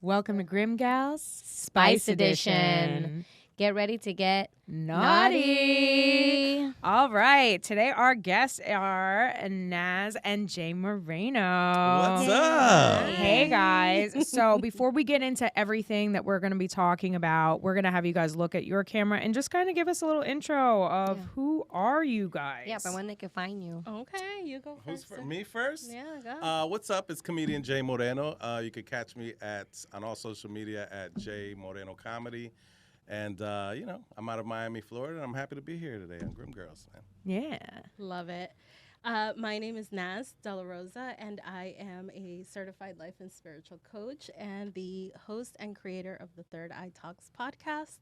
Welcome to Grimm Gals Spice Edition. Get ready to get naughty. All right. Today our guests are NAZ and Jay Moreno. What's up? Hey, guys. So before we get into everything that we're going to be talking about, we're going to have you guys look at your camera and just kind of give us a little intro of who are you guys? Yeah, but when they can find you. Okay, you go first. Me first? Yeah, go. What's up? It's comedian Jay Moreno. You can catch me on all social media at Jay Moreno Comedy. And, I'm out of Miami, Florida, and I'm happy to be here today on Grimm Gals, man. Yeah. Love it. My name is NAZ Della Rosa, and I am a certified life and spiritual coach and the host and creator of the Third Eye Talks podcast.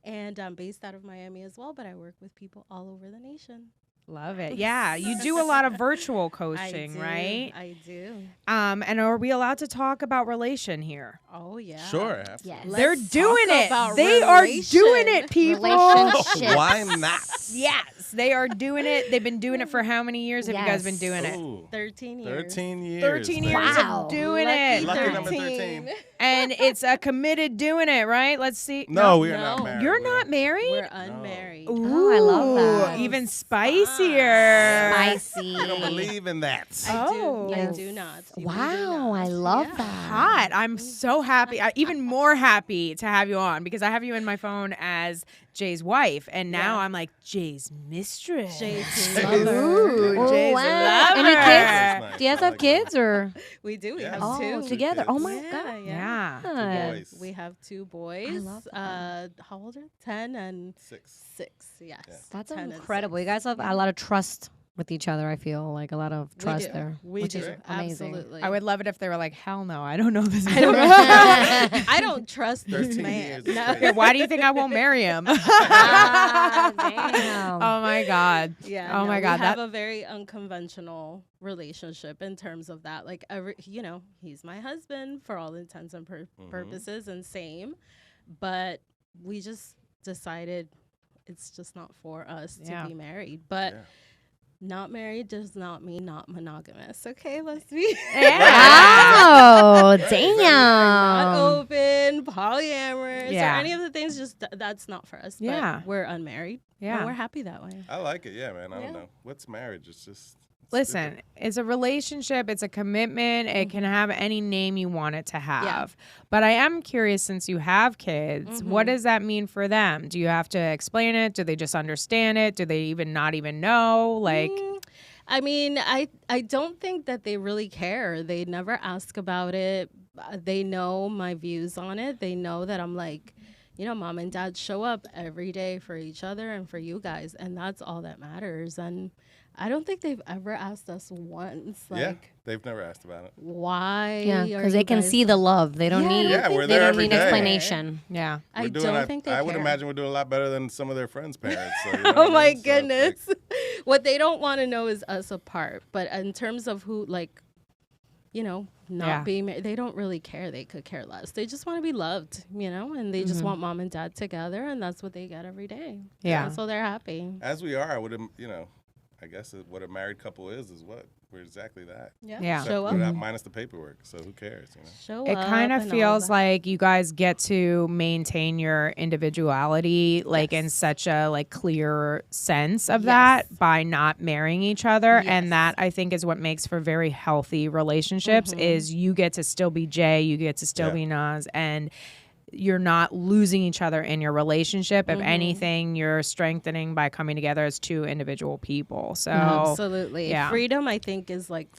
And I'm based out of Miami as well, but I work with people all over the nation. Love it. Yeah, you do a lot of virtual coaching, right? I do. And are we allowed to talk about relation here? Oh, yeah. Sure. Yes. They're doing it. about They are relation. doing it, people. Relationships. Why not? Yes, they are doing it. They've been doing it for how many years have you guys been Yes. doing it? Ooh, 13 years. 13 years. 13 man. years Wow. of doing Lucky it. Lucky number 13. And it's a committed doing it, right? Let's see. No, we are No. not married. You're not married? We're unmarried. Ooh, I love that. Even spicier. Spicy. We don't believe in that. Oh. I do not. We do Wow, not. I love Yeah. that. Hot. I'm so happy. Even more happy to have you on because I have you in my phone as Jay's wife. And now I'm like, Jay's mistress. Jay's Jay's- lover. Ooh, Oh, Jay's wow. lover. Any kids? Nice. Do you guys I have like kids or? We do. We Yeah. have Oh, two. together. Oh my Yeah, god. Yeah. Two boys. We have two boys. love that. How old are they? 10 and 6. 6. Yes. Yeah. That's 10 and incredible. 6. You guys have a lot of trust with each other. I feel like a lot of trust do. there, We which do. is amazing. Absolutely. I would love it if they were like, hell no, I don't know this I don't, man. I don't trust this 13 man. years is No. crazy. Yeah, why do you think I won't marry him? Ah, damn. Oh my God. Yeah. Oh no, my God. We have a very unconventional relationship in terms of that. Like, he's my husband for all intents and purposes, and same. But we just decided it's just not for us to be married. But not married does not mean not monogamous. Okay, let's be Oh, not damn. open, polyamorous, Yeah. or any of the things. Just that's not for us. Yeah. But we're unmarried. Yeah. and we're happy that way. I like it. Yeah, man. I don't Yeah. know. What's marriage? It's just... Listen, stupid. it's a relationship. It's a commitment. It can have any name you want it to have. Yeah. But I am curious, since you have kids, what does that mean for them? Do you have to explain it? Do they just understand it? Do they not even know? Like, I mean, I don't think that they really care. They never ask about it. They know my views on it. They know that I'm like, mom and dad show up every day for each other and for you guys, and that's all that matters. And I don't think they've ever asked us once, like, they've never asked about it. why? Yeah, are because they you can guys- see the love. They don't Yeah, need. Yeah, we're They there don't every need day. explanation. yeah. I We're doing don't that- think they I would care. imagine we're doing a lot better than some of their friends' parents. So, you know Oh what I my mean? So it's goodness. like- What they don't want to know is us apart. But in terms of who, like, not being married, they don't really care. They could care less. They just want to be loved, and they just want mom and dad together, and that's what they get every day. Yeah. So they're happy. As we are, I would have, I guess what a married couple is what we're exactly that. Yeah. Show up. Without, minus the paperwork. So who cares? Show It up. kind of and all feels that. like you guys get to maintain your individuality, like in such a clear sense of that by not marrying each other. Yes. And that I think is what makes for very healthy relationships is you get to still be Jay, you get to still be Nas, and you're not losing each other in your relationship. If anything, you're strengthening by coming together as two individual people. So Absolutely. yeah. Freedom, I think, is like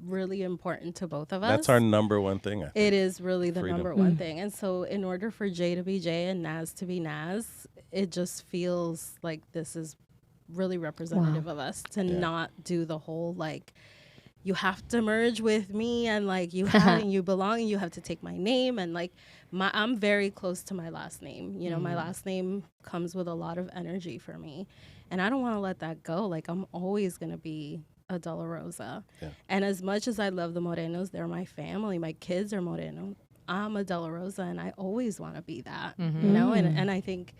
really important to both of us. That's our number one thing. I think. It is really the Freedom. number one thing. And so in order for Jay to be Jay and Naz to be Naz, it just feels like this is really representative of us to not do the whole you have to merge with me and you have and you belong and you have to take my name and I'm very close to my last name. My last name comes with a lot of energy for me. And I don't want to let that go. I'm always going to be a Della Rosa. Yeah. And as much as I love the Morenos, they're my family. My kids are Moreno. I'm a Della Rosa, and I always want to be that, And I think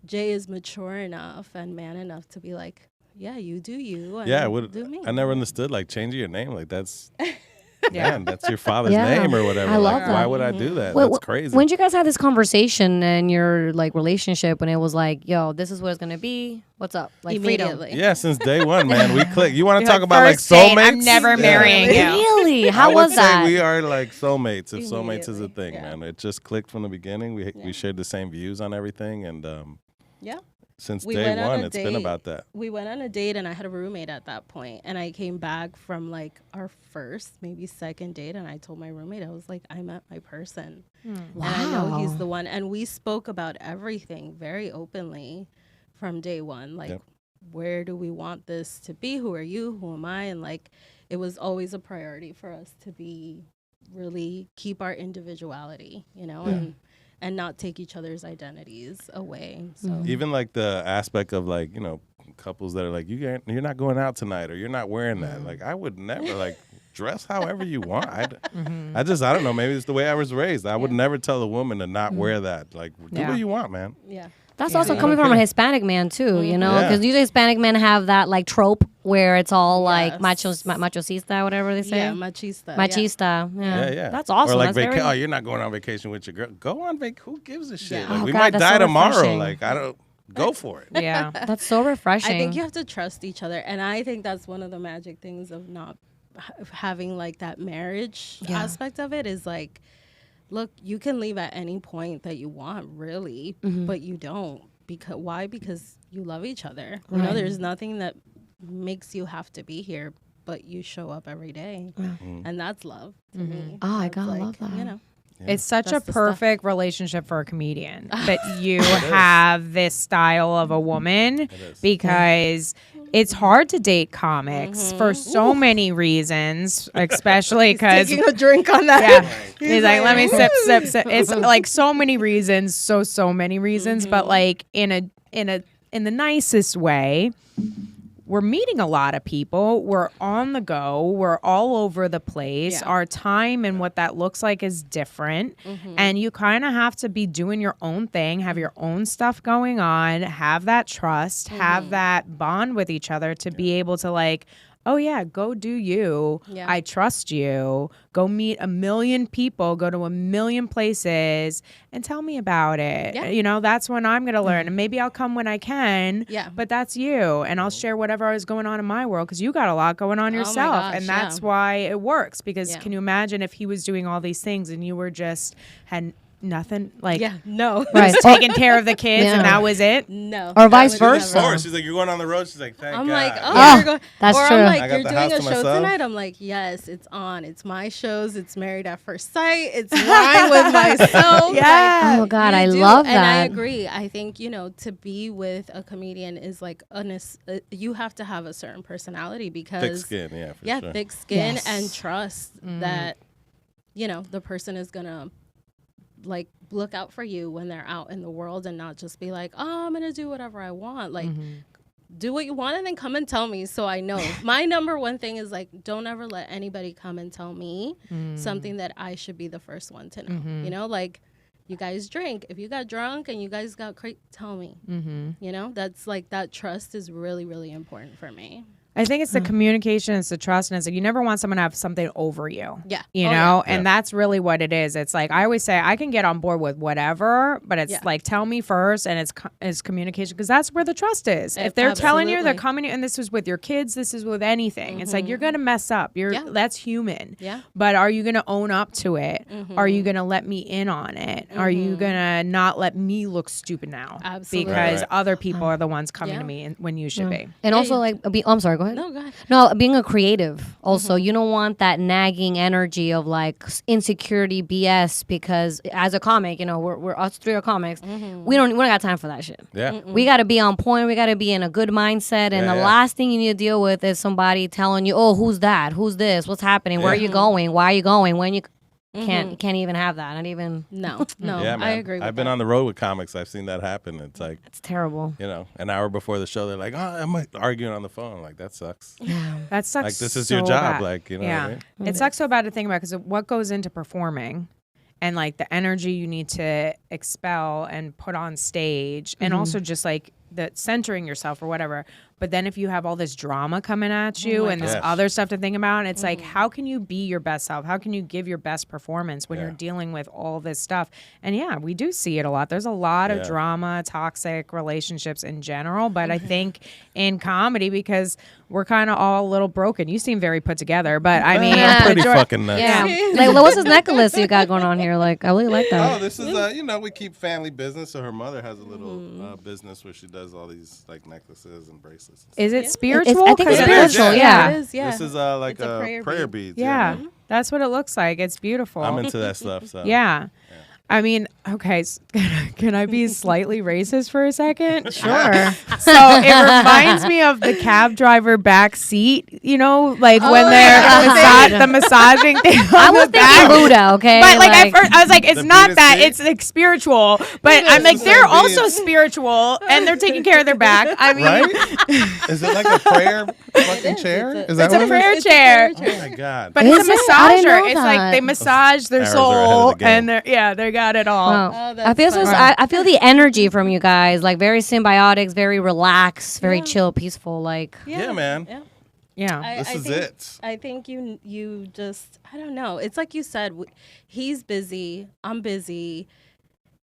Jay is mature enough and man enough to be like, yeah, you do you. And Yeah, do me. I never understood changing your name. That's man, that's your father's Yeah. name or whatever. I love Like, why that. would I do that? Wait, That's crazy. When did you guys have this conversation in your like relationship when it was like, yo, this is what it's gonna be? What's up? Like freedom. Immediately. Yeah, since day one, man, we clicked. You want to You're talk like, about like first date, soulmates? I'm never marrying you. Really? I How would was say that? we are like soulmates. If soulmates is a Immediately, thing, yeah. man, it just clicked from the beginning. We shared the same views on everything, and Yeah. since We day went on one, a it's been date. about that. We went on a date and I had a roommate at that point, and I came back from like our first, maybe second date, and I told my roommate, I was like, I met my person. And I know he's Wow. the one. And we spoke about everything very openly from day one. Like, Yep. where do we want this to be? Who are you? Who am I? And like, it was always a priority for us to be really keep our individuality, you know, and not take each other's identities away. So Even like the aspect of like, you know, couples that are like, you're not going out tonight, or you're not wearing that. Like, I would never like dress however you want. I don't know. Maybe it's the way I was raised. I would never tell a woman to not wear that. Like, do Yeah. what you want, man. yeah. That's Yeah. also I coming don't from a care. Hispanic man too, you know, Yeah. because usually Hispanic men have that like trope where it's all like Yes. machocista, whatever they say. Yeah, machista. Machista. Yeah. Yeah. That's awesome. Or like, That's very- oh, you're not going on vacation with your girl. Go on vacation. Who gives a shit? Yeah. Like, Oh, we God, might that's die so tomorrow. refreshing. Like, I don't go for it. Yeah. That's so refreshing. I think you have to trust each other, and I think that's one of the magic things of not having like that marriage Yeah. aspect of it is like, look, you can leave at any point that you want, really, but you don't. Because why? Because you love each other. You know, Right. there's nothing that makes you have to be here, but you show up every day, and that's love to me. Oh, I That's gotta like, love that. You know, It's such That's a the stuff. perfect relationship for a comedian that you have this style of a woman because it's hard to date comics for so many reasons, especially because taking a drink on that. yeah, he's like, let me sip. It's like so many reasons, so many reasons, but like in the nicest way. We're meeting a lot of people. We're on the go. We're all over the place. Yeah. Our time and what that looks like is different. And you kind of have to be doing your own thing, have your own stuff going on, have that trust, have that bond with each other to be able to like, oh yeah, go do you. Yeah. I trust you. Go meet a million people, go to a million places and tell me about it. Yeah. You know, that's when I'm going to learn. And maybe I'll come when I can. Yeah. But that's you. And I'll share whatever is going on in my world because you got a lot going on my yourself. gosh, And that's yeah. why it works. Because Yeah. can you imagine if he was doing all these things and you were just had nothing, like Yeah, no, Right. taking care of the kids Yeah. and that was it? no, Or that vice would versa. never. Or she's like, you're going on the road. She's like, thank I'm God. like, oh, Yeah. you're going. That's or true. I'm I like, got you're the doing house a to show myself. tonight. I'm like, yes, it's on. It's my shows. It's Married at First Sight. It's wine with myself. Yeah. Oh God, You I do. love And I that. agree. I think, you know, to be with a comedian is like, you have to have a certain personality because Thick skin, yeah, for sure. thick skin Yes. and trust that, you know, the person is going to like look out for you when they're out in the world and not just be like, oh, I'm going to do whatever I want. Like, do what you want and then come and tell me so I know. My number one thing is like, don't ever let anybody come and tell me something that I should be the first one to know. You know, like, you guys drink. If you got drunk and you guys got crazy, tell me. You know, that's like, that trust is really, really important for me. I think it's the communication, it's the trust, and it's like you never want someone to have something over you. Yeah. You Oh, know, yeah. and that's really what it is. It's like I always say I can get on board with whatever, but it's Yeah. like tell me first, and it's communication because that's where the trust is. If they're telling you, they're Absolutely. coming, and this is with your kids, this is with anything. It's like you're gonna mess up. Yeah. That's human. Yeah. But are you gonna own up to it? Are you gonna let me in on it? Are you gonna not let me look stupid now? Absolutely. Because Right. other people are the ones coming Yeah. to me and when you should be. And Yeah, also, like, I'm sorry. Go ahead. No, go ahead. No, being a creative. Also, you don't want that nagging energy of like insecurity BS because as a comic, you know, we're us three are comics. We don't got time for that shit. Yeah. We got to be on point. We got to be in a good mindset. And Yeah, the yeah. last thing you need to deal with is somebody telling you, "Oh, who's that? Who's this? What's happening? Where are you going? Why are you going? When you can't even have that. Not even. No, no, Yeah, man. I agree with I've been that. on the road with comics. I've seen that happen. It's like, It's terrible. you know, an hour before the show, they're like, oh, I'm like, arguing on the phone. I'm like, that sucks. That sucks. Like, this is so your job. bad. Like, you know what I mean? It sucks so bad to think about because what goes into performing and like the energy you need to expel and put on stage and also just like the centering yourself or whatever. But then if you have all this drama coming at you and this gosh. other stuff to think about, it's like, how can you be your best self? How can you give your best performance when Yeah. you're dealing with all this stuff? And yeah, we do see it a lot. There's a lot of Yeah. drama, toxic relationships in general. But I think in comedy, because we're kind of all a little broken. You seem very put together, but I mean, I'm pretty major- fucking nuts. Yeah. Like, what's this necklace you got going on here? Like, I really like that. Oh, this is we keep family business. So her mother has a little business where she does all these like necklaces and bracelets. And Is it It's- spiritual? I think it's 'Cause it is, spiritual, yeah. It is, yeah. This is like It's a prayer beads. Yeah, that's what it looks like. It's beautiful. I'm into that stuff. So Yeah. I mean, okay, can I be slightly racist for a second? Sure. So it reminds me of the cab driver back seat, you know, like when they're the massaging thing. I was thinking Buddha, okay? But like at first, I was like, it's The not Buddha that. seat? It's like spiritual. But I'm like, it's they're like also being- spiritual and they're taking care of their back. I mean, right? Is it like a prayer fucking chair? Is that it's a what it prayer is? chair. Oh my god! But Is it's a it? I didn't massager. know It's like they that. massage their Arrows are ahead of soul the game. and they got it all. Wow. Oh, that's I feel fun. I feel the energy from you guys, like very symbiotic, very relaxed, very chill, peaceful. Like, Yeah, man. Yeah. Yeah. This is think, it. I think you just, I don't know. It's like you said, he's busy, I'm busy,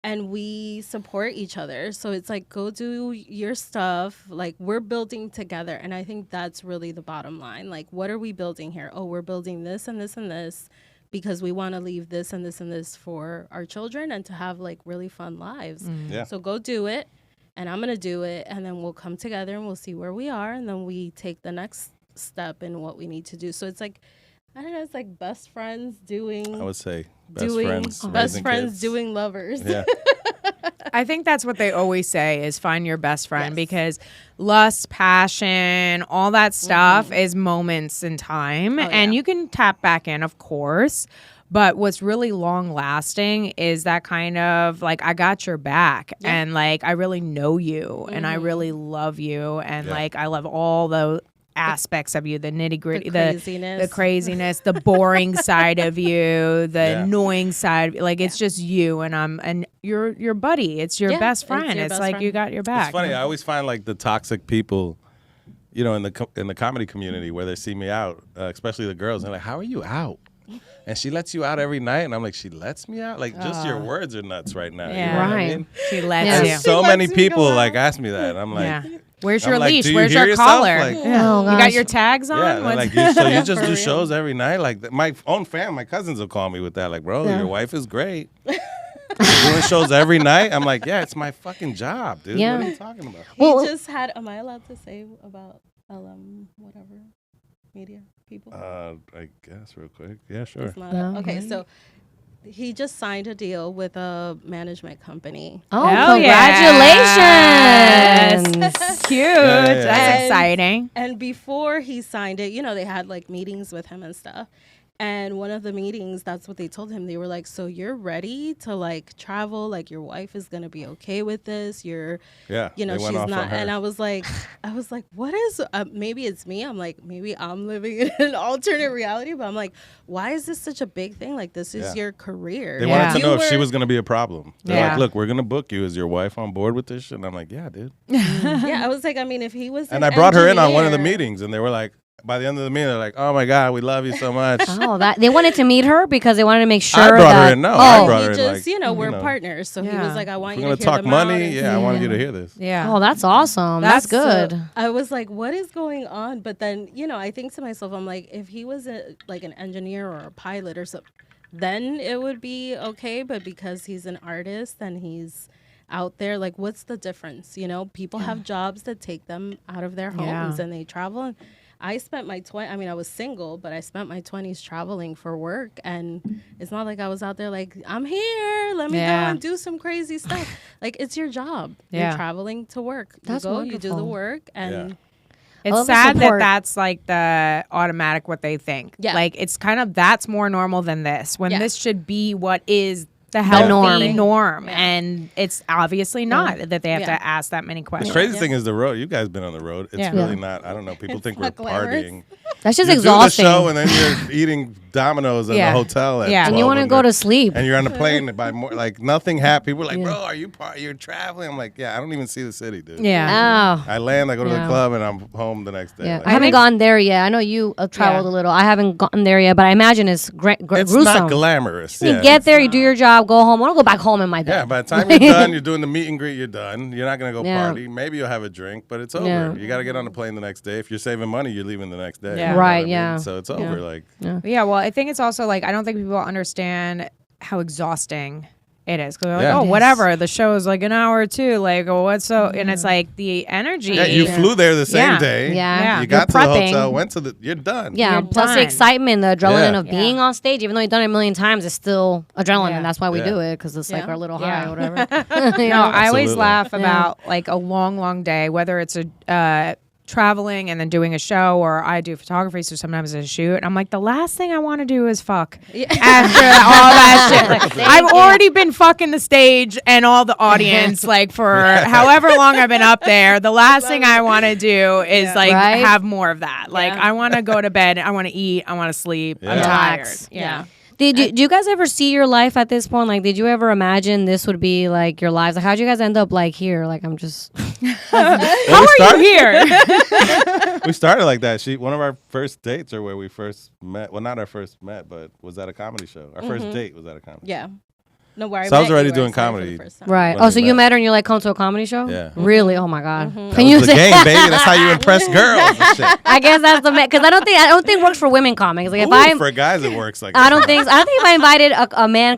and we support each other. So it's like, go do your stuff. Like, we're building together. And I think that's really the bottom line. Like, what are we building here? Oh, we're building this and this and this because we want to leave this and this and this for our children and to have like really fun lives. Yeah. So go do it. And I'm going to do it. And then we'll come together and we'll see where we are. And then we take the next step in what we need to do. So it's like, I don't know, it's like best friends doing I would say best best friends, friends raising kids. doing lovers. Yeah. I think that's what they always say is find your best friend because lust, passion, all that stuff is moments in time and you can tap back in, of course. But what's really long lasting is that kind of like, I got your back and like, I really know you and I really love you. And like, I love all the aspects of you, the nitty gritty, the craziness, the boring side of you, the annoying side. Like it's just you and you're your buddy. It's your best friend. It's like you got your back. It's funny. I always find like the toxic people, you know, in the comedy community where they see me out, especially the girls. They're like, "How are you out?" And she lets you out every night, and I'm like, "She lets me out? Like just your words are nuts right now." Yeah. You know what I Right. mean? She lets Yeah. you. And so many people like ask me that. And I'm like. Yeah. Where's I'm your like, leash? "Do you Where's hear your yourself?" collar? Like, Oh, You got gosh. your tags on? Yeah, they're What's- like so you just For do real. shows every night. Like my own fam, my cousins will call me with that. Like, bro, your wife is great. You're doing shows every night. I'm like, yeah, it's my fucking job, dude. Yeah. What are you talking about? Well- He just had, am I allowed to say about whatever media people? I guess real quick. Yeah, sure. It's not No. okay, so he just signed a deal with a management company. oh, Hell congratulations! yes. Cute. yeah. That's And- exciting. And before he signed it, you know, they had like meetings with him and stuff. And one of the meetings, that's what they told him. They were like, so you're ready to like travel? Like your wife is going to be okay with this? You're, Yeah. you know, they she's went off not. on her. And I was like, what is, maybe it's me. I'm like, maybe I'm living in an alternate reality, but I'm like, why is this such a big thing? Like this is Yeah. your career. They Yeah. wanted to You know if she were- was going to be a problem. They're Yeah. like, look, we're going to book you. Is your wife on board with this shit? And I'm like, yeah, dude. Yeah, I was like, I mean, if he was And an I brought her in on one of the engineer- meetings, and they were like, by the end of the meeting, they're like, oh my God, we love you so much. Oh, that they wanted to meet her because they wanted to make sure I brought that. her in. No, oh, I brought He her in. just, Like, you know, we're you know, partners. So he Yeah. was like, I want we're you going to to hear talk them out money. and- Yeah, I wanted you to hear this. Yeah. Oh, that's awesome. That's That's good. So I was like, what is going on? But then, you know, I think to myself, I'm like, if he was like an engineer or a pilot or something, then it would be okay. But because he's an artist and he's out there, like, what's the difference? You know, people have jobs that take them out of their homes Yeah. and they travel. And I spent my I was single, but I spent my 20s traveling for work. And it's not like I was out there like, I'm here. Let me go Yeah. and do some crazy stuff. Like, it's your job. Yeah. You're traveling to work. That's you go, you do the wonderful. work. And Yeah. It's love the sad that support. that's like the automatic what they think. Yeah. Like it's kind of that's more normal than this. When Yeah. this should be what is the healthy norm. norm. And it's obviously not that they have Yeah. to ask that many The questions. crazy thing is the road. You guys been on the road. It's Yeah. really Yeah. not. I don't know. People It's think we're not glamorous. partying. That's just You're exhausting. doing the show and then you're eating Domino's in the hotel at and you want to go to sleep. And you're on the plane by more, like nothing happened. People are like, bro, are you're traveling? I'm like, yeah, I don't even see the city, dude. Yeah. I land, I go to the club, and I'm home the next day. Yeah. Like, I haven't gone there yet. I know you traveled a little. I haven't gotten there yet, but I imagine it's it's gruesome. not glamorous. You get there, you do your job, go home. I want to go back home in my bed. Yeah, by the time you're done, you're doing the meet and greet, you're done. You're not going to go party. Maybe you'll have a drink, but it's over. Yeah. You got to get on the plane the next day. If you're saving money, you're leaving the next day. Yeah. You know Right, what I mean? yeah. So it's over. Like, yeah, well, I think it's also like, I don't think people understand how exhausting it is. Because they're like, whatever, the show is like an hour or two. Like, what's so, and it's like the energy. yeah, you flew there the same day. Yeah. You got to the prepping. hotel, went to you're done. Yeah, You're plus the done. excitement, the adrenaline of being on stage, even though you've done it a million times, it's still adrenaline, and that's why we do it, because it's like our little high or whatever. No, I always Absolutely. laugh about like a long, long day, whether it's a traveling and then doing a show, or I do photography, so sometimes I shoot. I'm like, the last thing I want to do is fuck after all that shit. Like, I've already been fucking the stage and all the audience like for however long I've been up there. The last thing I want to do is like have more of that. Like I want to go to bed. I want to eat. I want to sleep. I'm tired. Relax. Yeah. Did you guys ever see your life at this point? Like, did you ever imagine this would be like your lives? Like, how'd you guys end up like here? Like, I'm just. How are you here? We started like that. One of our first dates are where we first met. Well, not our first met, but was at a comedy show. Our first date was at a comedy show. Yeah. No, where So I was met already you, doing I saw you for the comedy. first time. Right. When Oh, we so you met. met her and you're like, come to a comedy show? Yeah. Really? Oh my god. That Can you was the say? game, baby. That's how you impress girls and shit. I guess that's the because I don't think it works for women comics. Like if Ooh, for guys, it works like I don't think if I invited a man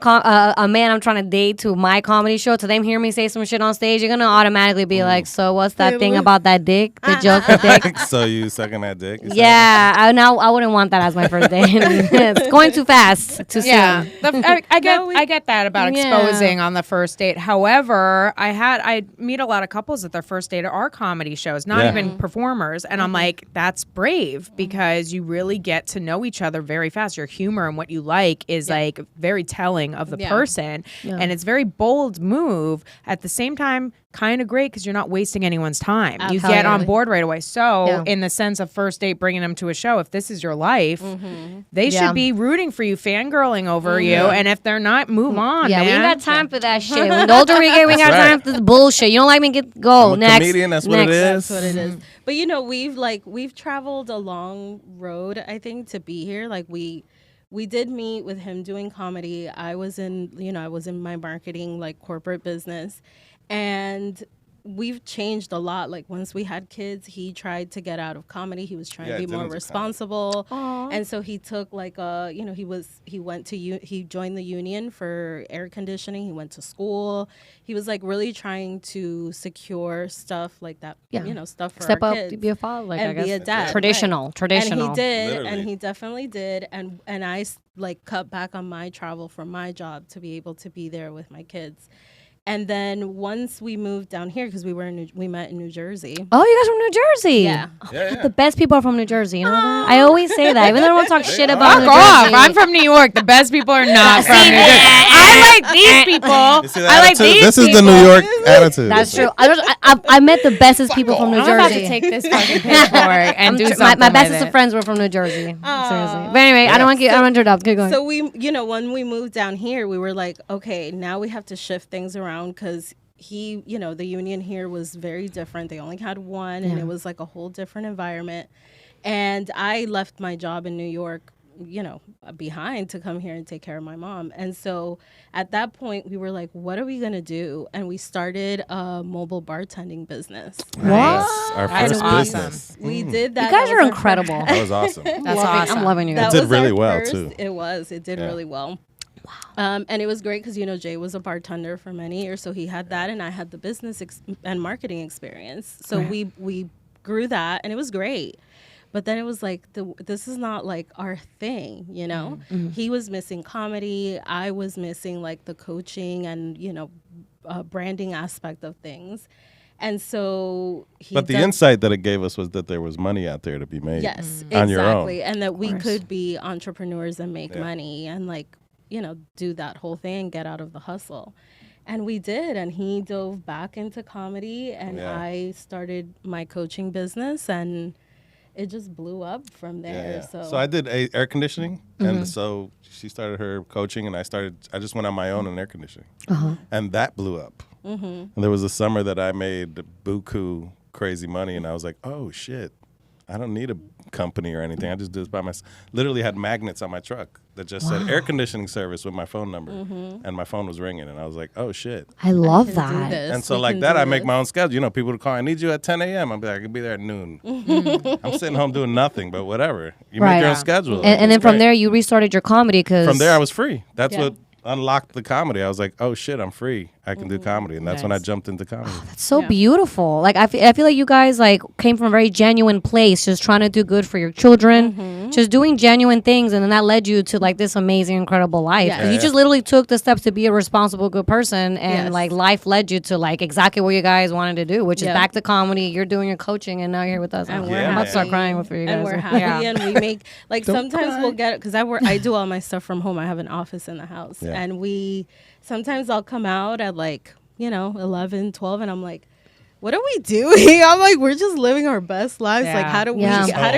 I'm trying to date to my comedy show, to them hear me say some shit on stage, you're gonna automatically be like, so what's that thing about that dick? The joke, the dick. So you sucking that dick? Yeah, I wouldn't want that as my first date. It's going too fast, too Yeah, soon. I get that about Yeah. exposing on the first date. However, I meet a lot of couples at their first date are comedy shows, not even performers, and I'm like, that's brave because you really get to know each other very fast. Your humor and what you like is like very telling of the person, and it's very bold move. At the same time, kind of great because you're not wasting anyone's time. You get on board right away. So in the sense of first date, bringing them to a show, if this is your life, they should be rooting for you, fangirling over you, and if they're not, move on. Yeah, man. we ain't got time for that shit. When the older we get, we ain't got That's time for this bullshit. You don't like me? Go I'm a next. comedian, that's what it next. is. That's what it is. But you know, we've traveled a long road, I think, to be here. Like we did meet with him doing comedy. I was in my marketing, like corporate business, and we've changed a lot. Like once we had kids, he tried to get out of comedy. He was trying to be more responsible, and so he took like he joined the union for air conditioning. He went to school. He was like really trying to secure stuff like that. Stuff for Step our up kids to be a father, like and I guess be a dad. traditional. And he did, Literally. and he definitely did. And I like cut back on my travel for my job to be able to be there with my kids. And then once we moved down here, because we met in New Jersey. Oh, you guys from New Jersey? Yeah. The best people are from New Jersey. You know that? I always say that. Even though everyone talks shit about New Fuck off. Jersey. I'm from New York. The best people are not from New Jersey. I like these people. You see the I like attitude? these This is people. the New York attitude. That's true. I met the bestest people from New I'm about to Jersey. take this fucking pitchfork and do something my with bestest it. of friends were from New Jersey. Seriously. But anyway, I don't want to interrupt. Keep going. So when we moved down here, we were like, okay, now we have to shift things around because the union here was very different. They only had one, and it was like a whole different environment. And I left my job in New York, behind to come here and take care of my mom. And so at that point, we were like, what are we going to do? And we started a mobile bartending business. Nice. Our That's first awesome. business. We did that. You guys That are was our incredible. That was awesome. That's awesome. I'm loving you That guys. It did was really our well, first- too. It did really well. Wow. And it was great because, Jay was a bartender for many years. So he had that, and I had the business and marketing experience. So we grew that, and it was great. But then it was like, this is not like our thing, Mm-hmm. He was missing comedy. I was missing like the coaching and, branding aspect of things. And so But the insight that it gave us was that there was money out there to be made. Yes, on your own. exactly. And that we could be entrepreneurs and make money and like, do that whole thing and get out of the hustle. And we did. And he dove back into comedy, and I started my coaching business, and it just blew up from there. So I did air conditioning, and so she started her coaching, and I just went on my own in air conditioning, and that blew up. And there was a summer that I made buku crazy money, and I was like, oh shit, I don't need a company or anything. I just did this by myself. Literally had magnets on my truck that just said air conditioning service with my phone number, and my phone was ringing, and I was like, oh shit. I love that. And so like that, I make my own schedule. You know, people would call, I need you at 10 a.m. I'll be like, I can be there at noon. I'm sitting home doing nothing, but whatever. You make your own schedule. And then from there, you restarted your comedy because... From there, I was free. That's what unlocked the comedy. I was like, oh shit, I'm free. I can do comedy. And that's when I jumped into comedy. That's so beautiful. Like I feel like you guys like came from a very genuine place, just trying to do good for your children, just doing genuine things, and then that led you to like this amazing, incredible life. You just literally took the steps to be a responsible, good person, and like life led you to like exactly what you guys wanted to do, which is back to comedy. You're doing your coaching, and now you're here with us. And I'm about to start crying for you guys. And we're happy, and we make like sometimes we'll get, because I do all my stuff from home. I have an office in the house, and sometimes I'll come out at like, 11, 12, and I'm like, what are we doing? I'm like, we're just living our best lives. Like, how do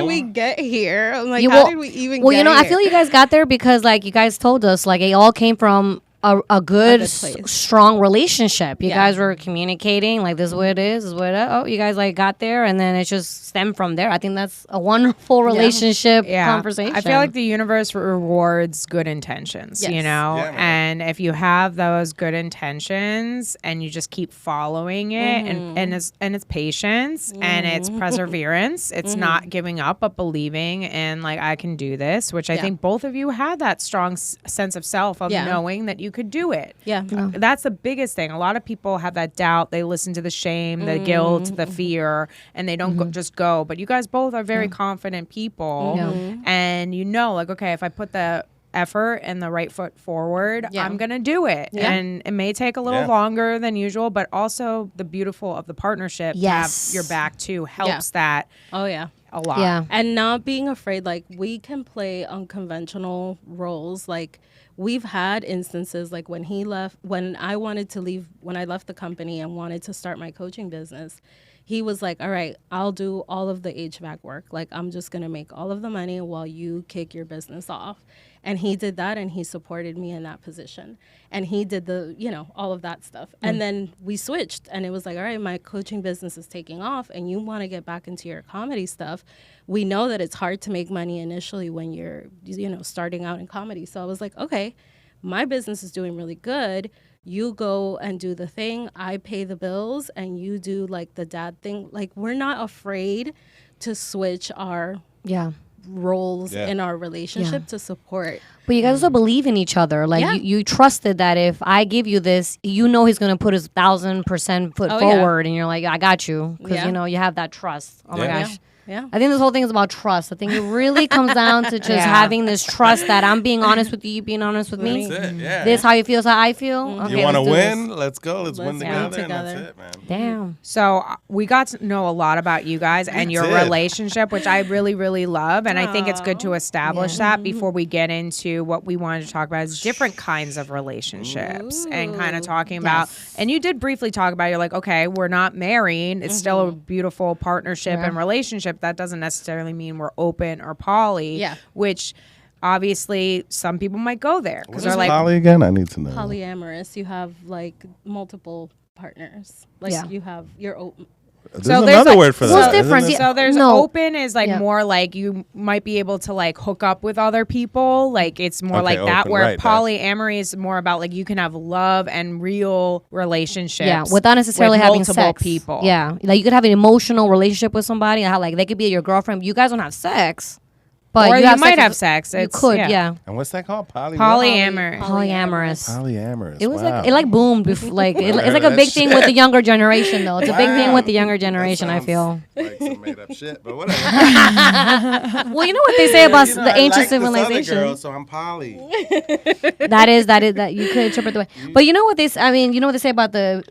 we get here? I'm like, how did we even get here? I feel you guys got there because like you guys told us like it all came from a good strong relationship. You guys were communicating like this is what it is, you guys like got there, and then it just stemmed from there. I think that's a wonderful relationship conversation. I feel like the universe rewards good intentions, and if you have those good intentions and you just keep following it, and it's patience and it's perseverance, it's not giving up but believing and like I can do this, which I think both of you had that strong sense of self of knowing that you could do it. That's the biggest thing. A lot of people have that doubt. They listen to the shame, the guilt, the fear, and they don't just go. But you guys both are very confident people, and like, okay, if I put the effort and the right foot forward, I'm gonna do it. And it may take a little longer than usual, but also the beautiful of the partnership to have your back too helps that a lot. And not being afraid, like we can play unconventional roles. Like we've had instances like when I left the company and wanted to start my coaching business, he was like, all right, I'll do all of the HVAC work. Like I'm just going to make all of the money while you kick your business off. And he did that, and he supported me in that position. And he did all of that stuff. And then we switched, and it was like, all right, my coaching business is taking off, and you want to get back into your comedy stuff. We know that it's hard to make money initially when you're, starting out in comedy. So I was like, okay, my business is doing really good. You go and do the thing. I pay the bills, and you do like the dad thing. Like we're not afraid to switch our roles in our relationship to support. But you guys also believe in each other. Like you trusted that if I give you this, he's going to put his 1,000% foot forward, and you're like, I got you, because you have that trust. Oh my gosh. Yeah. I think this whole thing is about trust. I think it really comes down to just having this trust that I'm being honest with you, you being honest with me. That's it, yeah. This how you feel is how I feel. Okay, you want to win? This. Let's go. Let's win together. And that's it, man. Damn. So we got to know a lot about you guys and your relationship, which I really, really love. And I think it's good to establish that before we get into what we wanted to talk about is different kinds of relationships and kind of talking about. And you did briefly talk about, you're like, okay, we're not married. It's still a beautiful partnership and relationship. That doesn't necessarily mean we're open or poly, which obviously some people might go there because they're like, poly again? I need to know. Polyamorous. You have like multiple partners. Like you have your open. There's another word for that. What's different? So there's open is like more like you might be able to like hook up with other people. Like it's more like that, where polyamory is more about like you can have love and real relationships. Yeah, without necessarily having multiple sex. People. Yeah, like you could have an emotional relationship with somebody. How like they could be your girlfriend. You guys don't have sex. But or you might have sex. You could, yeah. And what's that called? Polyamorous. Polyamorous. It was like it like boomed before, like it's like a big thing with the younger generation though. It's a big thing with the younger generation. I feel like some made up shit, but whatever. Well, you know what they say about the ancient civilization. Girl, so I'm poly. that is you could interpret the way. But you know what they? I mean, you know what they say about the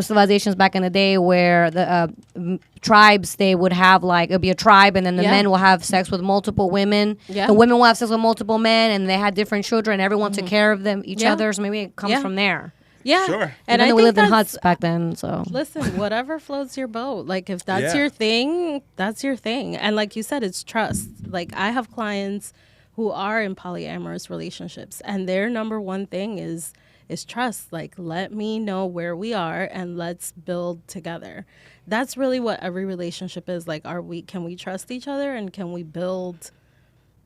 civilizations back in the day where the tribes, they would have like it'd be a tribe, and then the men will have sex with multiple women. The women will have sex with multiple men, and they had different children. Everyone took care of them, each other. So maybe it comes from there. Yeah. Sure. And Even I though we think lived in that's- huts back then, so Listen, whatever floats your boat. Like if that's Yeah. your thing, that's your thing. And like you said, it's trust. Like I have clients who are in polyamorous relationships, and their number one thing is trust. Like, let me know where we are and let's build together. That's really what every relationship is. Like, can we trust each other, and can we build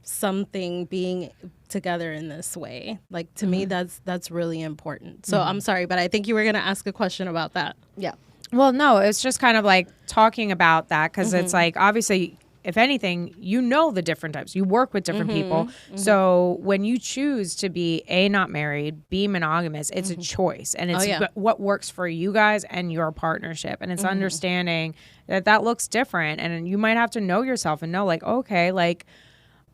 something being together in this way? Like, to me, that's really important. So I'm sorry, but I think you were going to ask a question about that. yeah. Well, no, it's just kind of like talking about that because it's like obviously, if anything, you know the different types. You work with different people. So when you choose to be A, not married, B, monogamous, it's a choice. And it's what works for you guys and your partnership. And it's understanding that looks different. And you might have to know yourself and know like, okay, like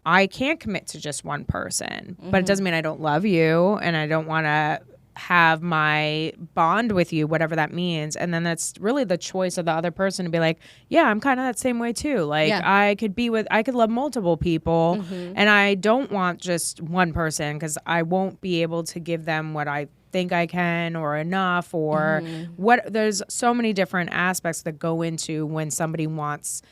I can't commit to just one person. But it doesn't mean I don't love you and I don't want to have my bond with you, whatever that means. And then that's really the choice of the other person to be like, yeah, I'm kind of that same way too. Like I could love multiple people and I don't want just one person because I won't be able to give them what I think I can or enough or there's so many different aspects that go into when somebody wants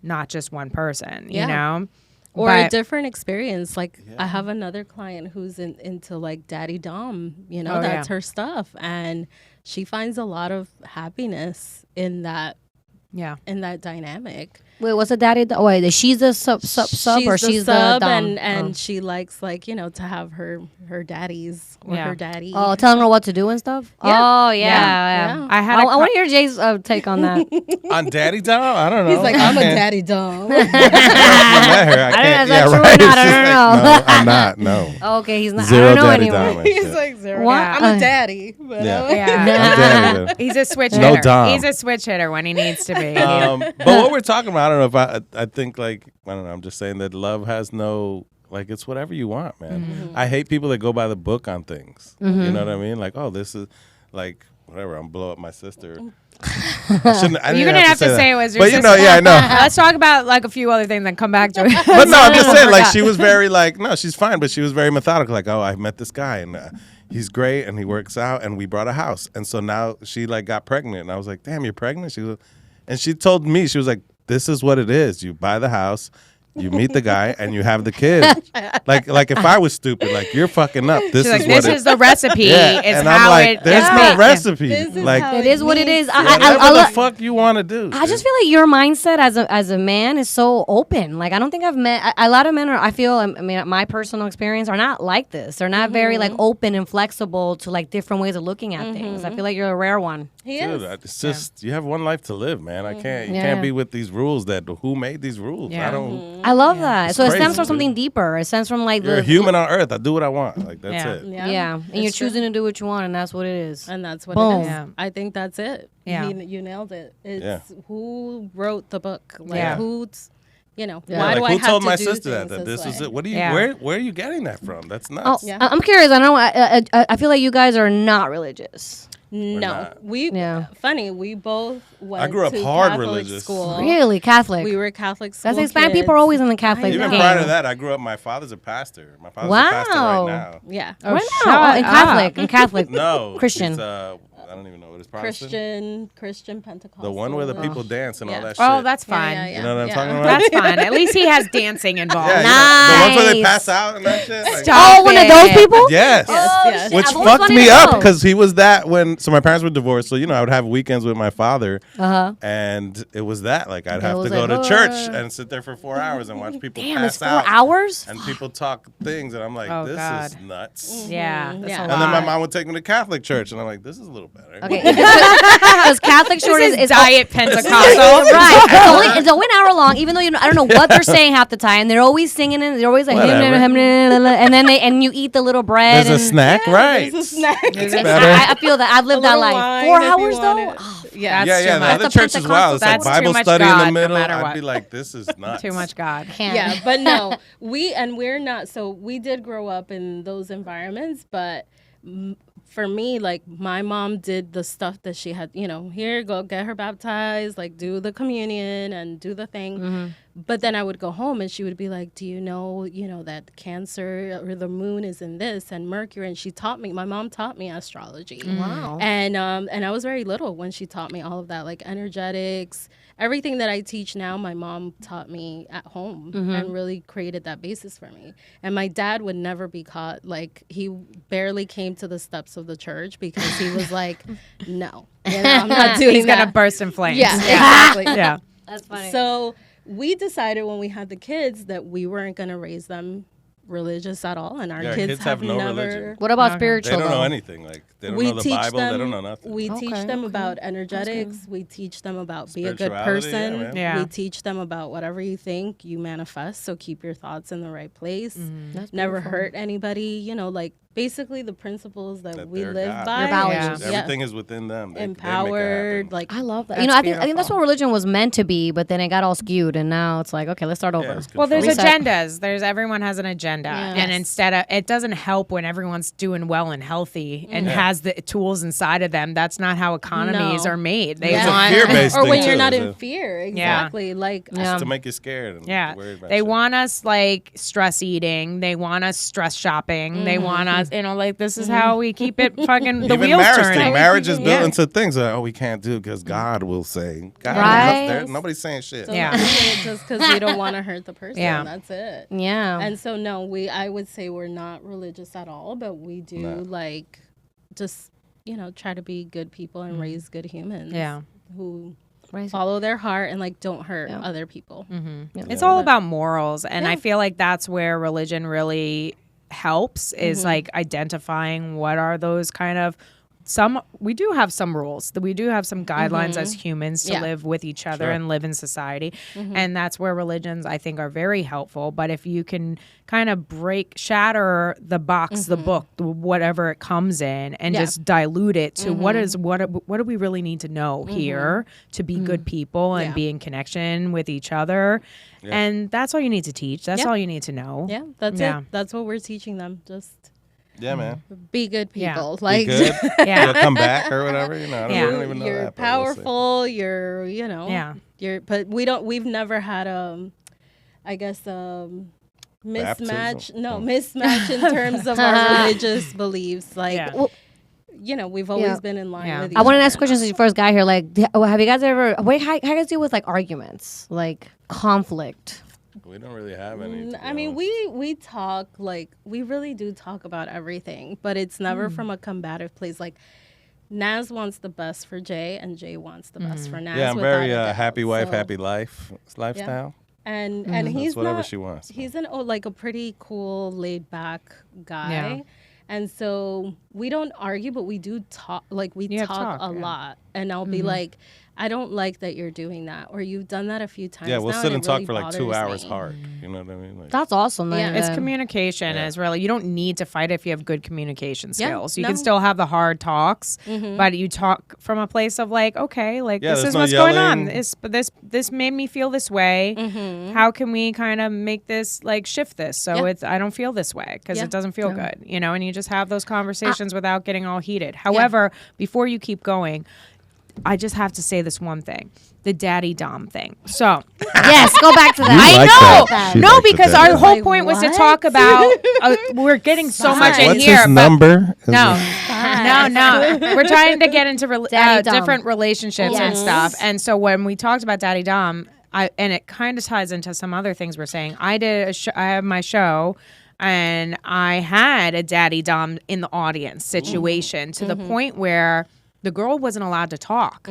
not just one person, you know? Or a different experience. Like I have another client who's into like daddy dom, that's her stuff. And she finds a lot of happiness in that dynamic. Wait, what's a daddy? Wait, she's a sub, or she's the dom? And she likes like to have her daddies or her daddy. Oh, telling her what to do and stuff. Yeah. Oh yeah. I want to hear Jay's take on that. On daddy dom? I don't know. He's like, I'm a daddy dom. I can't. Is that true or not? I don't know. No, I'm not. No. Okay, he's not. Zero I don't know daddy anymore. dom. He's like zero. What? I'm a daddy. But Yeah. Yeah. I'm daddy, but- He's a switch No hitter. dom. He's a switch hitter when he needs to be. But what we're talking about, I don't know if I think like, I don't know, I'm just saying that love has no, like, it's whatever you want, man. I hate people that go by the book on things. You know what I mean? Like, oh, this is like, whatever, I'm blow up my sister. You're gonna have to say it was your but sister. I know. Let's talk about like a few other things and come back to it. But no, I'm just saying, like, she was very like, no, she's fine, but she was very methodical. Like, oh, I met this guy and he's great and he works out and we brought a house. And so now she like got pregnant and I was like, damn, you're pregnant? And she told me, she was like, this is what it is. You buy the house, you meet the guy, and you have the kid. like if I was stupid, like you're fucking up. This She's is like, what this is the recipe. Yeah, It's and how I'm like, it. there's no recipe. This is Like how It is what it is. whatever the fuck you want to do. I just feel like your mindset as a man is so open. Like I don't think I've met a lot of men. I mean, my personal experience are not like this. They're not very like open and flexible to like different ways of looking at things. I feel like you're a rare one. he Dude, is. it's just you have one life to live, man. I can't. You Yeah. can't be with these rules. That who made these rules? Yeah. I don't. I love that. It's So it crazy, stems from dude. something deeper. It stems from like You're a human on Earth. I do what I want. Like that's Yeah. it. Yeah, and you're It's true. choosing to do what you want, and that's what it is. And that's what Boom. it is. Yeah. I think that's it. Yeah. You nailed it. It's Yeah. who wrote the book. Like Yeah. who's, why Like, do I who have told to my do sister that things this was way? it? What do you? Yeah. Where are you getting that from? That's Oh, nuts. Yeah. I'm curious. I know. I feel like you guys are not religious. No, not. Yeah. funny. We both went. I grew up to hard Catholic religious. School. Really, Catholic. We were Catholic school. That's Hispanic people are always in the I Catholic Even game. prior to that, I grew up. My father's a pastor. My father's a pastor Wow. right now. Yeah. Oh, Right shut now, in up. Catholic, in Catholic. No, Christian. He's, I don't even know what it's Protestant. Christian Pentecostal. The one where the people dance and all Yeah. that shit. Oh, that's fine. Yeah, yeah, You know what I'm yeah. talking about? That's fine. At least he has dancing involved. Yeah, you know, the ones where they Nice. pass out and that shit. Like, Stop. Oh, one of those it. people. Yes. Yes, yes. shit. Which I've always fucked wanted me to up know. because he was that when. So my parents were divorced, so I would have weekends with my father, and it was that like I'd have was to go like, to church and sit there for 4 hours and watch people Damn, it's pass 4 out hours. and people talk things, and I'm like, Oh, this God. is nuts. Yeah. That's Yeah. a And then my lot. mom would take me to Catholic church, and I'm like, this is a little better. Okay, because Catholic short This is is diet Pentecostal. right. It's only an hour long, even though I don't know what they're saying half the time. They're always singing and they're always like, Whatever. and then and you eat the little bread. There's a and snack, right? There's a snack. It's better. I feel that I've lived that little life. wine 4 if you hours want though. it. Oh, Yeah. Yeah, yeah. The That's other the church as well. It's like Pentecostal. Bible That's too study much in God, the no middle. matter I'd what. be like, this is nuts. Too much God. can't. Yeah, but no, we're not. So we did grow up in those environments, but for me, like my mom did the stuff that she had, here, go get her baptized, like do the communion and do the thing. But then I would go home and she would be like, do you know, that Cancer or the moon is in this and Mercury? And my mom taught me astrology. Wow. And I was very little when she taught me all of that, like energetics, everything that I teach now, my mom taught me at home and really created that basis for me. And my dad would never be caught. Like, he barely came to the steps of the church because he was like, no, I'm not doing He's that. going to burst in flames. Yeah, exactly. Yeah. That's funny. So we decided when we had the kids that we weren't going to raise them religious at all, and our kids have no never. religion. What about They spiritual? don't know though? anything. Like, they don't know the Bible. They don't know nothing. We teach them about energetics. We teach them about be a good Spirituality, person. man. Yeah. We teach them about whatever you think, you manifest. So keep your thoughts in the right place. That's Never beautiful. hurt anybody. Like basically the principles that we they're live God. by. Your values. Yeah. Everything is within them. They make it Empowered. happen. Like I love that. That's I think that's beautiful. what religion was meant to be, but then it got all skewed, and now it's like, okay, let's start over. it's Well, there's control. Reset. agendas. Everyone has an agenda, and instead of it doesn't help when everyone's doing well and healthy and has the tools inside of them. That's not how economies are made. They It's a want fear-based or thing, when you're too. not It's in a- fear. Exactly. Like Yeah. to make you scared and Yeah, worried about they shit. want us like stress eating. They want us stress shopping. They want us, like this is how we keep it fucking the Even wheels marriage turning. thing. Marriage is built Yeah. into things that we can't do because God will say. God, Right. nobody's saying shit. don't Yeah. do it just because you don't want to hurt the person. Yeah. That's it. Yeah. And so no, I would say we're not religious at all, but we do like just try to be good people and raise good humans. Yeah. Who Right. follow their heart and like don't hurt Yeah. other people. It's all about morals, and I feel like that's where religion really helps is like identifying what are those kind of we do have some rules, we do have some guidelines as humans to live with each other and live in society, and that's where religions I think are very helpful. But if you can kind of shatter the box, the book, whatever it comes in, and just dilute it to what do we really need to know here to be good people and be in connection with each other. And that's all you need to teach. That's all you need to know. Yeah, that's Yeah. it. That's what we're teaching them. Just Yeah, man. be good Yeah. people. Be Like good. Yeah. You'll come back or whatever. I don't, Yeah. we don't even know you're that. but we'll see. powerful. You're Yeah. but we've never had I guess mismatch. Baptism? No, mismatch in terms of our religious beliefs. Like Yeah. Well, we've always Yeah. been in line Yeah. with each I want to other. ask questions as you first got here. Like, have you guys ever? How you guys deal with like arguments, like conflict? We don't really have any. to be I mean, honest. we talk like we really do talk about everything, but it's never from a combative place. Like Naz wants the best for Jay, and Jay wants the best for Naz. Yeah, I'm without very a doubt. happy wife, So- happy life lifestyle. And That's he's whatever not. she wants. He's like a pretty cool, laid back guy. Yeah. And so we don't argue, but we do talk. Like we Yeah, talk a yeah. lot, and I'll be like, "I don't like that you're doing that," or "You've done that a few times." Yeah, we'll now, sit and it talk really for like 2 bothers hours me." hard. You know what I mean? Like, That's awesome. Yeah. It's communication is really, you don't need to fight if you have good communication Yeah, skills. You no. can still have the hard talks, but you talk from a place of like, okay, like Yeah, this there's is no what's going yelling. on. This made me feel this way. How can we kind of make this like shift this so Yeah. I don't feel this way because Yeah. it doesn't feel good, and you just have those conversations without getting all heated. However, before you keep going, I just have to say this one thing. The daddy dom thing. So Yes, go back to that. You like I that. know. She No, likes the because daddy our dom. whole Like, point was to what? talk about we're getting so much in What's here. his but number? No, no. We're trying to get into Daddy dom. different relationships and Yes. stuff. And so when we talked about daddy dom, and it kind of ties into some other things we're saying. I have my show, and I had a daddy dom in the audience situation to the point where the girl wasn't allowed to talk.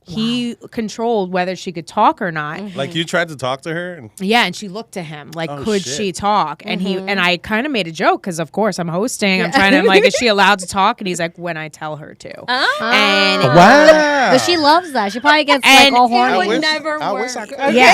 He controlled whether she could talk or not. Like you tried to talk to her? And Yeah, and she looked to him like, Oh, could shit. she talk? And I kind of made a joke because, of course, I'm hosting. I'm like, is she allowed to talk? And he's like, when I tell her to. And wow. But she loves that. She probably gets And like all it horny. would wish- never I work. wish I could. yeah.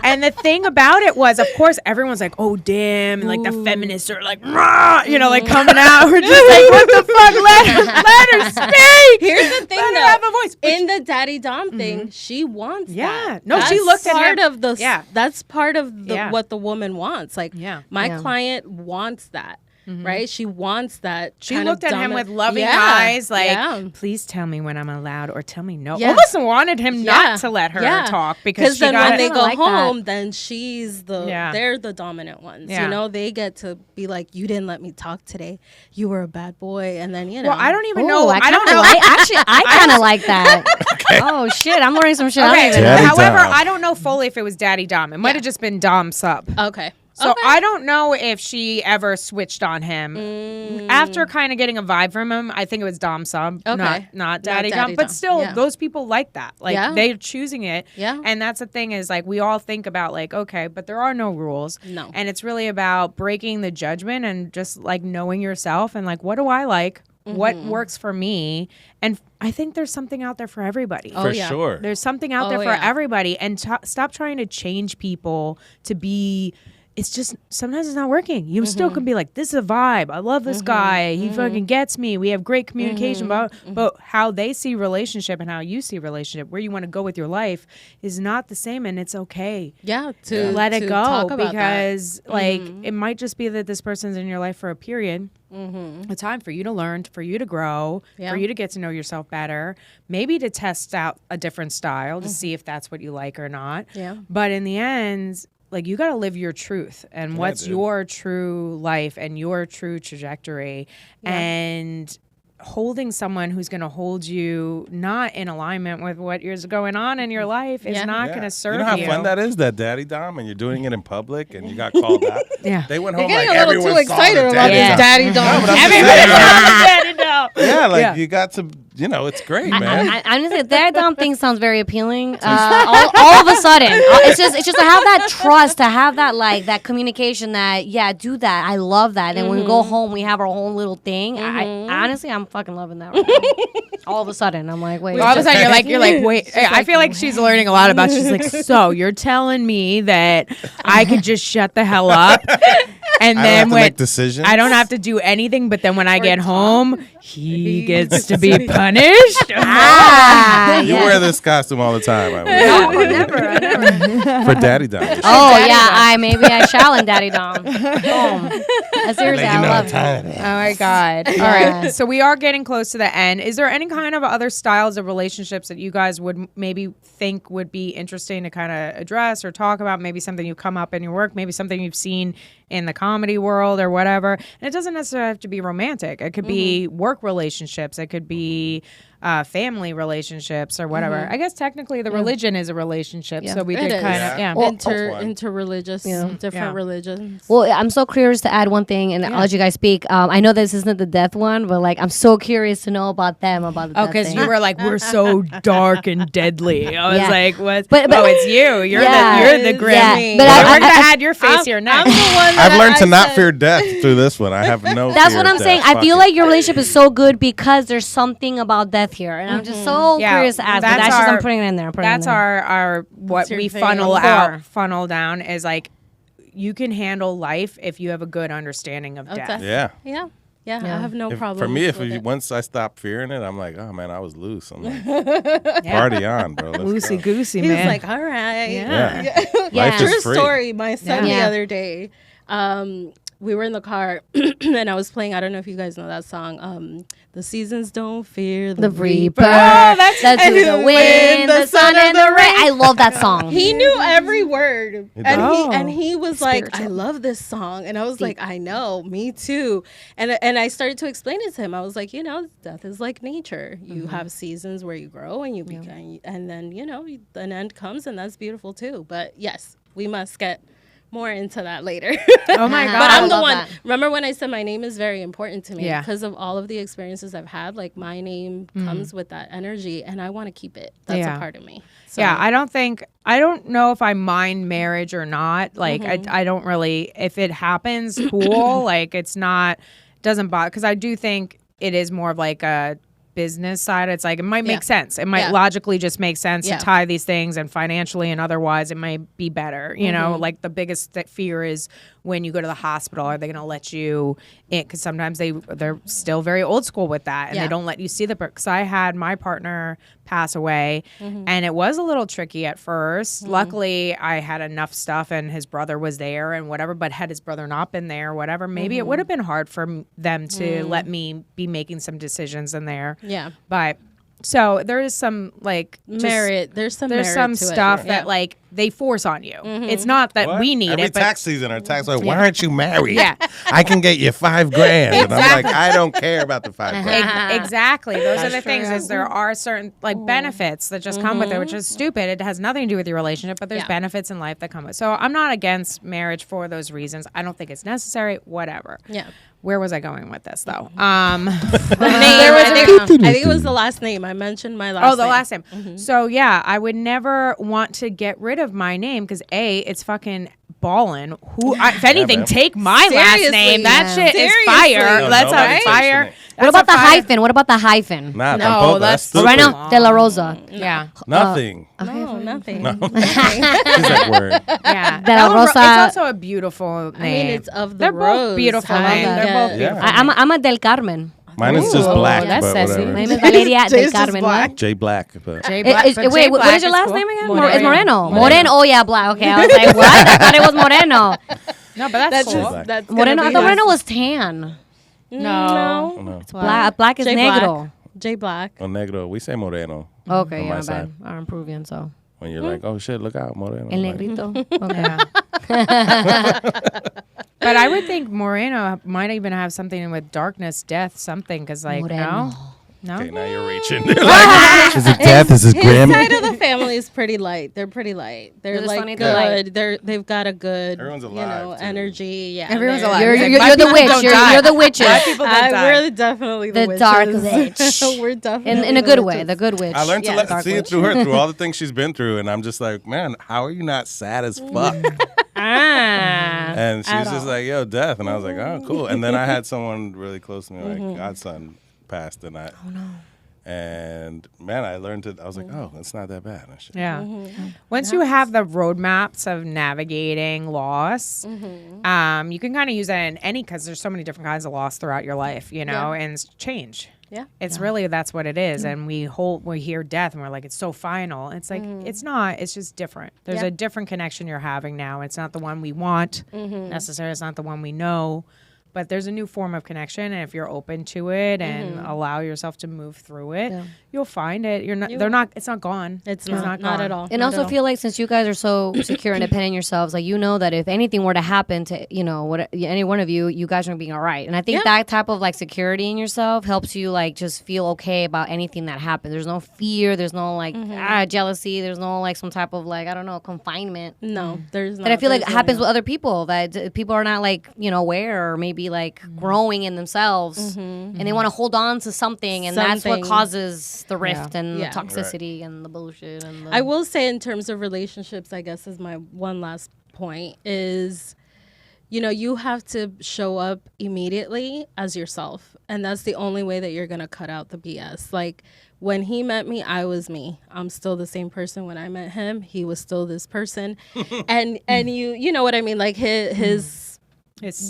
And the thing about it was, of course, everyone's like, oh, damn. And like the feminists are like, rah, like coming out. We're just like, what the fuck? Let her speak. Here's the thing, Let her though. have a voice. In the daddy dom thing, she wants Yeah. that. No, she That's looked at part him- of the Yeah. that's part of the Yeah. what the woman wants. Like Yeah. my Yeah. client wants that. right? She wants that. She looked at him with loving eyes, like, please tell me when I'm allowed or tell me no. Yeah. Almost wanted him not to let her talk because then when they go like home, that. then she's they're the dominant ones. You know, they get to be like, you didn't let me talk today. You were a bad boy. And then, you know. Well, I don't even know. I don't know. I kind of like that. Oh, shit. I'm learning some shit. Okay. Daddy However, Dom. I don't know fully if it was Daddy Dom. It might have just been Dom sub. Okay. So I don't know if she ever switched on him. After kind of getting a vibe from him, I think it was Dom sub, not Daddy Dom. But still, those people like that. Like, they're choosing it. Yeah. And that's the thing is, like, we all think about, like, okay, but there are no rules. No. And it's really about breaking the judgment and just, like, knowing yourself and, like, what do I like? What works for me? And I think there's something out there for everybody. For sure. There's something out there for everybody. And stop trying to change people to be... It's just sometimes it's not working. You still can be like, this is a vibe. I love this guy. He fucking gets me. We have great communication. But how they see relationship and how you see relationship, where you want to go with your life is not the same. And it's okay. Yeah. To let it go talk about because like it might just be that this person's in your life for a period. A time for you to learn, for you to grow, for you to get to know yourself better, maybe to test out a different style to see if that's what you like or not. Yeah. But in the end, like you got to live your truth and what's your true life and your true trajectory and holding someone who's going to hold you not in alignment with what is going on in your life is not going to serve you. You know how fun that is, that Daddy Dom, and you're doing it in public and you got called out? They went home like everyone too excited about this Daddy Dom. Daddy Dom. Yeah, like you got to, you know, it's great, man. I'm just saying, Daddy Dom thing sounds very appealing. All of a sudden, it's just to have that trust, to have that like that communication. That do that. I love that. And when we go home, we have our own little thing. Honestly, I'm fucking loving that right now. All of a sudden, I'm like, wait. All of a sudden, you're like, wait. I feel like she's learning a lot about. She's like, so you're telling me that I could just shut the hell up, and I don't then have to when make decisions. I don't have to do anything, but then when I get home, he gets to be punished. You wear this costume all the time. I No, never. For Daddy Dom. Maybe I shall in Daddy Dom. Seriously, I love it. Oh my God. All right. So we are getting close to the end. Is there any kind of other styles of relationships that you guys would maybe think would be interesting to kind of address or talk about? Maybe something you come up in your work, maybe something you've seen in the comedy world or whatever. And it doesn't necessarily have to be romantic. It could be work relationships. It could be family relationships or whatever. I guess technically the religion is a relationship. So we did kind of, interreligious, different religions. Well, I'm so curious to add one thing, and I'll let you guys speak. I know this isn't the death one, but like I'm so curious to know about them, about the death because thing. you were like, we're so dark and deadly. I was like, what? But it's you. You're the Grimm. Yeah. But we're gonna add your face here next. I'm the one I've learned to not fear death through this one. I have no That's fear what I'm of saying. death. I feel like your relationship is so good because there's something about death here, and I'm just so curious to ask. That's just I'm putting it in there. That's our what we funnel down is like you can handle life if you have a good understanding of death. Yeah. I have no problem. For me, once I stop fearing it, I'm like, oh man, I was loose. I'm like, party on, bro. Loosey goosey, He's man. like, all right. Yeah. Life is True free. story. My son the other day, we were in the car and I was playing, I don't know if you guys know that song, The Seasons Don't Fear the Reaper. Oh, that's the wind, the sun, and the rain. I love that song. He knew every word. And he was like, I love this song. And I was like, I know, me too. And I started to explain it to him. I was like, death is like nature. You have seasons where you grow and you become, and then, an end comes and that's beautiful too. But yes, we must get more into that later. Oh my God. But I'm the one. Remember when I said my name is very important to me because of all of the experiences I've had, like my name comes with that energy and I want to keep it. That's a part of me. So. Yeah, I don't know if I mind marriage or not. Like I don't really, if it happens, cool. Like it's not, doesn't bother. Cause I do think it is more of like a business side. It's like it might make sense. It might logically just make sense to tie these things, and financially and otherwise it might be better. You know, like the biggest fear is when you go to the hospital? Are they going to let you in? Because sometimes they're still very old school with that, and they don't let you see the birth. Because I had my partner pass away, and it was a little tricky at first. Luckily, I had enough stuff, and his brother was there and whatever. But had his brother not been there, whatever, maybe it would have been hard for them to let me be making some decisions in there. Yeah. But so there is some like merit. There's some stuff that like they force on you. It's not that we need Every it. But tax season, our tax like, why aren't you married? I can get you $5,000. And I'm like, I don't care about the $5,000. Exactly. Those are the things. Is there are certain like benefits that just come with it, which is stupid. It has nothing to do with your relationship, but there's benefits in life that come with. So I'm not against marriage for those reasons. I don't think it's necessary. Whatever. Yeah. Where was I going with this though? I think it was the last name. I mentioned my last name. Oh, the last name. So yeah, I would never want to get rid of my name because it's fucking ballin'. If anything, take my last name. That shit is fire. Let's have fire. What about the hyphen? What about the hyphen? Nah, No, tampoco. that's stupid. Moreno de la Rosa. Yeah. Nothing. No, nothing. She's like, word. Yeah. De la Rosa. It's also a beautiful name. I mean, it's of the They're rose. both beautiful I love names. that. They're both Yeah. beautiful. I'm a Del Carmen. Mine is just Ooh, black, that's but sassy. whatever. My name is Valeria Del Jay's just Carmen. black. What? J Black. But Jay Black. Wait, Jay what Black is your is last cool. name again? Moreno. It's Moreno. Moreno. Oh yeah, black. Okay, I was like, what? I thought it was Moreno. No, but that's cool. Black. That's Moreno. I gonna thought be Moreno was tan. No. Oh, no. Black. Black is Jay negro. J Black. Oh, negro. We say Moreno. Okay, On yeah, my my side. bad. I'm Peruvian, so. When you're like, oh shit, look out, Moreno. El Like, negrito. Okay. Yeah. But I would think Moreno might even have something with darkness, death, something. Because like, Moreno. no. okay, now you're reaching. They're like, is it death? Is it His grim? side of the family is pretty light. They're pretty light. They're They're just like funny, they're good. They've got a good, Everyone's alive, too. energy. Yeah, Everyone's they're- alive. You're, He's like, you're, "My you're the people witch. don't You're, die." you're the witches. My people don't die. We're definitely the The witches. dark witch. We're definitely In a the good way. witches. The good witch. I learned to Dark see it witch. through her, through all the things she's been through, and I'm just like, man, how are you not sad as fuck? And she's just like, yo, death, and I was like, oh, cool. And then I had someone really close to me, like godson passed, and and man, I learned to. I was like, oh, it's not that bad. And shit. Yeah. Once you have the roadmaps of navigating loss, you can kind of use that in any, because there's so many different kinds of loss throughout your life, you know, and it's change. Yeah. It's really, that's what it is. And we hear death and we're like, it's so final. It's like, it's not, it's just different. There's a different connection you're having now. It's not the one we want necessarily. It's not the one we know. But there's a new form of connection, and if you're open to it and allow yourself to move through it, you'll find it. It's not gone. It's not at all. And Not also at all. feel like since you guys are so secure and independent yourselves, like you know that if anything were to happen to any one of you, you guys are being all right. And I think that type of like security in yourself helps you like just feel okay about anything that happens. There's no fear. There's no like jealousy. There's no like some type of like I don't know confinement. No, there's not. That I feel like There's happens no- with other people, that people are not like aware or maybe like growing in themselves, and they want to hold on to something, and that's what Something. causes the rift and Yeah. the toxicity and the bullshit. And the I will say in terms of relationships, I guess is my one last point is, you have to show up immediately as yourself. And that's the only way that you're going to cut out the BS. Like when he met me, I was me. I'm still the same person when I met him. He was still this person. and you know what I mean? Like his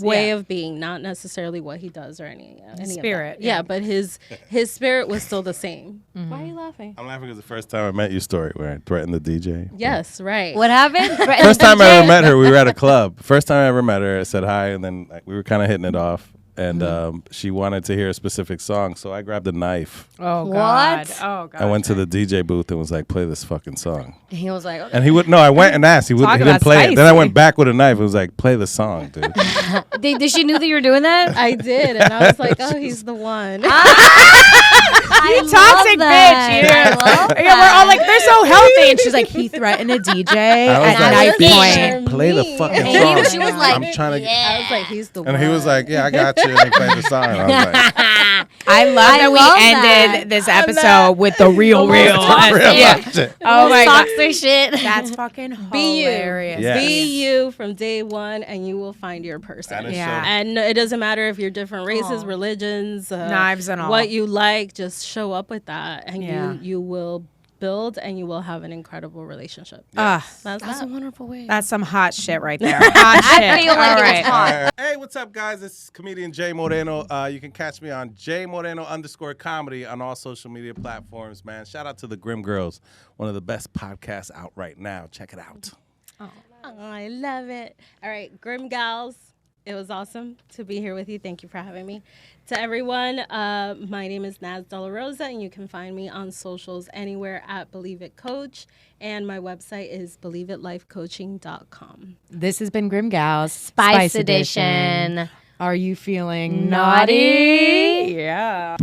way of being, not necessarily what he does or any spirit, of that. Yeah, but his spirit was still the same. Why are you laughing? I'm laughing because the first time I met you, story where I threatened the DJ. Yes, right. what happened? First time I ever met her, we were at a club. First time I ever met her, I said hi, and then we were kind of hitting it off. And she wanted to hear a specific song, so I grabbed a knife. Oh, God. What? Oh, God. I went to the DJ booth and was like, play this fucking song. He was like, okay. And he would, no, I went and asked. He Talk didn't about play it. Then I spicy. went back with a knife. It was like, play the song, dude. Did she knew that you were doing that? I did, and I was like, "Oh, he's the one." I Toxic that. bitch. I love Yeah, we're all that. like, they're so healthy. And she's like, he threatened a DJ I was at like, knife bitch, point. play the fucking And song. she was like, I'm trying to. I was like, "He's the one." And he was like, yeah, I got you. And he played the song. And I was like, I love that we love ended that. this episode with the real. real Yeah. shit. Oh my God. toxic shit. That's fucking Be you. hilarious. Yes. Be you from day one, and you will find your person. That is Yeah. so And it doesn't matter if you're different races, religions, Knives and all. what you like. Just show up with that, and Yeah. you will build, and you will have an incredible relationship. Yes. That's That's a that. wonderful way. That's some hot shit right there. Hot shit. I feel like All it was right. hot. Hey, what's up, guys? This is comedian Jay Moreno. You can catch me on @JMoreno_comedy on all social media platforms, man. Shout out to the Grimm Girls, one of the best podcasts out right now. Check it out. Oh, I love it. All right, Grimm Gals, it was awesome to be here with you. Thank you for having me. To everyone, my name is NAZ Rosa, and you can find me on socials anywhere at Believe It Coach, and my website is believeitLifecoaching.com. This has been Grimm Gals Spice Edition. Are you feeling Naughty? Yeah.